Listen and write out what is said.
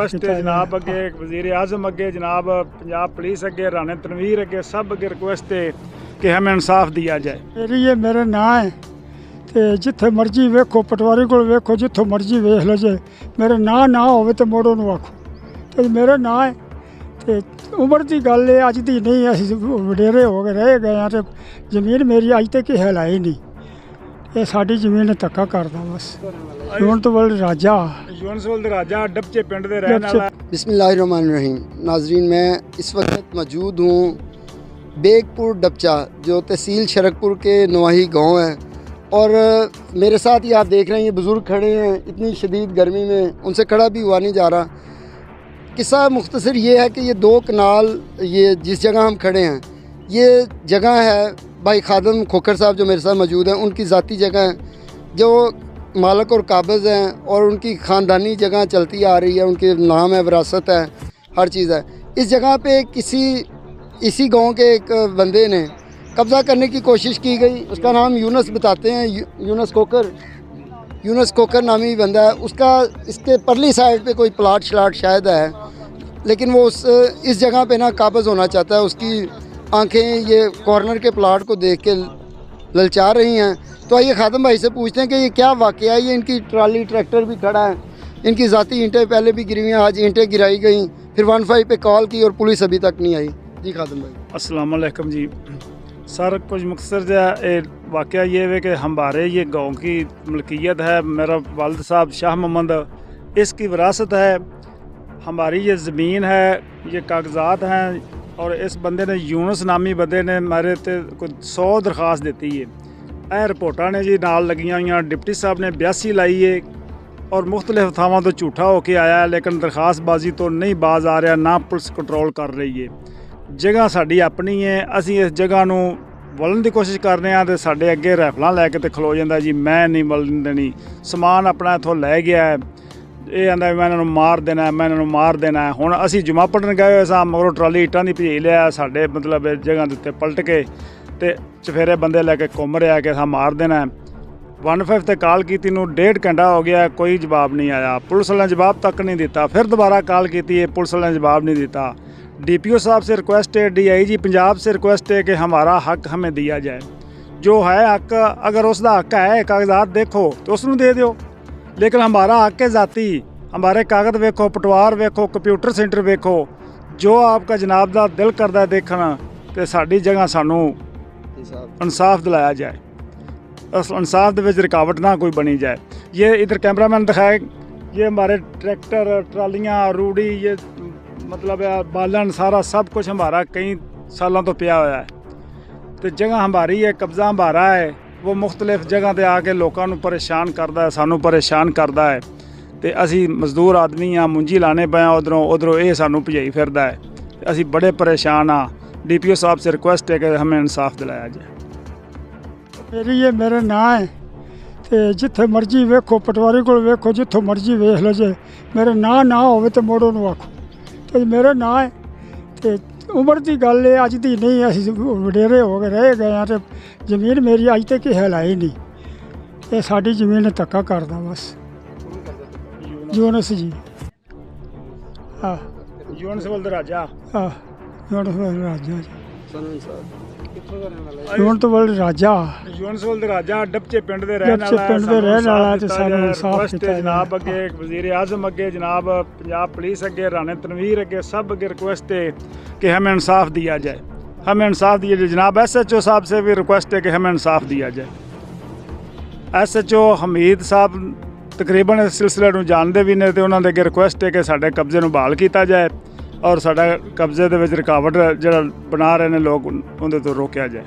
Request है जनाब अगे वज़ीर आज़म अगे जनाब पंजाब पुलिस अगे राणे तनवीर अगे सब अगे रिक्वेस्ट है कि हमें इंसाफ दिया जाए। मेरी ये मेरा नाम है तो जिथे मर्जी वेखो पटवारी को वेखो जिथों मर्जी वेख लो जे मेरा नाम ना हो तो मोड़ो नूं आखो तो मेरा नाम है तो उम्र की गल है अज की नहीं असीं वडेरे हो गए रह गए तो जमीन मेरी अज तक हिलाई नहीं ये साडी जमीन धक्का करदा बस यूनसवल राजा राजा डबचे पिंड दे रहने वाला। बिस्मिल्लाहिर्रहमानिर्रहीम। नाजरीन मैं इस वक्त मौजूद हूँ बेगपुर डबचा जो तहसील शरकपुर के नवाही गांव है और मेरे साथ ही आप देख रहे हैं ये बुज़ुर्ग खड़े हैं इतनी शदीद गर्मी में उनसे खड़ा भी हुआ नहीं जा रहा। किस्सा मुख्तसर ये है कि ये 2 कनाल ये जिस जगह हम खड़े हैं ये जगह है भाई खादम खोखर साहब जो मेरे साथ मौजूद हैं उनकी ज़ाती जगह है जो मालक और काबिज़ हैं और उनकी ख़ानदानी जगह चलती आ रही है उनके नाम है विरासत है हर चीज़ है। इस जगह पे इसी गांव के एक बंदे ने कब्ज़ा करने की कोशिश की गई। उसका नाम यूनुस बताते हैं यूनुस कोकर नामी बंदा है। उसका इसके परली साइड पे कोई प्लाट शलाट शायद है लेकिन वो इस जगह पे ना काबिज़ होना चाहता है। उसकी आंखें ये कॉर्नर के प्लाट को देख के ललचा रही हैं। तो आइए खादम भाई से पूछते हैं कि ये क्या वाक़या है। ये इनकी ट्राली ट्रैक्टर भी खड़ा है इनकी ज़ाती ईंटें पहले भी गिरी हुई हैं आज ईंटें गिराई गई फिर 15 पे कॉल की और पुलिस अभी तक नहीं आई। जी खादम भाई अस्सलाम वालेकुम जी। सर कुछ मुख्तसर जो वाक़या ये है कि हमारे ये गांव की मलकियत है मेरा वालिद साहब शाह मोहम्मद इसकी विरासत है हमारी ये ज़मीन है ये कागज़ात हैं और इस बंदे ने यूनुस नामी बंदे ने मेरे ते कोई 100 दरखास्त दी है। यह रिपोर्टा ने जी नाल लगियां हुई डिप्टी साहब ने 82 लाई है और मुख्तलिफ थावां तो झूठा होके आया है लेकिन दरखास्तबाजी तो नहीं बाज आ रहा ना पुलिस कंट्रोल कर रही है। जगह साड़ी अपनी है असी इस जगह नूं वलन की कोशिश करने तो साढ़े अगे राइफलां लैके तो खलो जाता जी मैं नहीं वलन देनी समान अपना इत्थों लै गया है ये आंदा मैं इन्होंने मार देना है मैं इन्होंने मार देना है। हुण असी जुमा पढ़न गए हुए सां मगरों ट्राली इट्टां दी भजेई लिया साढ़े मतलब जगह के उत्ते पलट के ते चफेरे बंदे लैके घुम रहा कि असां मार देना है। 15 ते कॉल की 1.5 घंटा हो गया कोई जवाब नहीं आया पुलिस वाले ने जवाब तक नहीं दिता फिर दोबारा कॉल की पुलिस वाले ने जवाब नहीं दिता। DPO साहब से रिक्वेस्ट है DIG पंजाब से रिक्वेस्ट है कि हमारा हक हमें दिया जाए जो है हक अगर उसका हक है कागजात देखो तो उसनूं दे दो लेकिन हमारा हक है ज़ाती हमारे कागज़ वेखो पटवार वेखो कंप्यूटर सेंटर वेखो जो आपका जनाब का दिल करता देखना तो साड़ी जगह सानू इंसाफ दिलाया जाए उस इंसाफ के रुकावट ना कोई बनी जाए। ये इधर कैमरामैन दिखाए ये हमारे ट्रैक्टर ट्रालियाँ रूड़ी ये मतलब बालन सारा सब कुछ हमारा कई सालों तो पिया हुआ है तो जगह हमारी है कब्ज़ा हमारा है वो मुख्तलिफ जगह पर आके लोगों को परेशान करता है सानू परेशान करता है तो असी मजदूर आदमी हाँ मुंजी लाने पे उधरों ये सानू भजाई फिरदा है असी बड़े परेशान हाँ। DPO साहब से रिक्वेस्ट है कि हमें इंसाफ दिलाया जाए। मेरी ये मेरा नाम है तो जिथे मर्जी वेखो पटवारी को वेखो जिथों मर्जी वेख लो जे मेरा नाम ना हो तो मोड़ो नूं आखो तो मेरा नाम है तो उम्र की गल है अज की नहीं असीं वडेरे हो गए रह गए तो जमीन मेरी अज तक हिलाई नहीं ये साडी जमीन धक्का करदा बस यूनुस जी हाँ यूनुसवल राजा हाँ यूनुसवल राजा जी यूनुसवल राजा यूनुसवल राजा डबचे पिंड दे रहने वाला ते सानू इंसाफ दिता जनाब अगे वज़ीर आज़म अगे जनाब पंजाब पुलिस अगे राणे तनवीर अगे सब अगे रिक्वेस्ट है कि हमें इंसाफ दिया जाए हमें इंसाफ दिया जाए। जनाब SHO साहब से भी रिक्वेस्ट है कि हमें इंसाफ दिया जाए। SHO हमीद साहब तकरीबन इस सिलसिले में जानते भी ने तो उन्होंने अगे रिक्वेस्ट है कि साढ़े कब्जे में बहाल किया जाए और साढ़ा कब्जे के रुकावट जो बना रहे हैं लोग उन्हें तो रोकया जाए।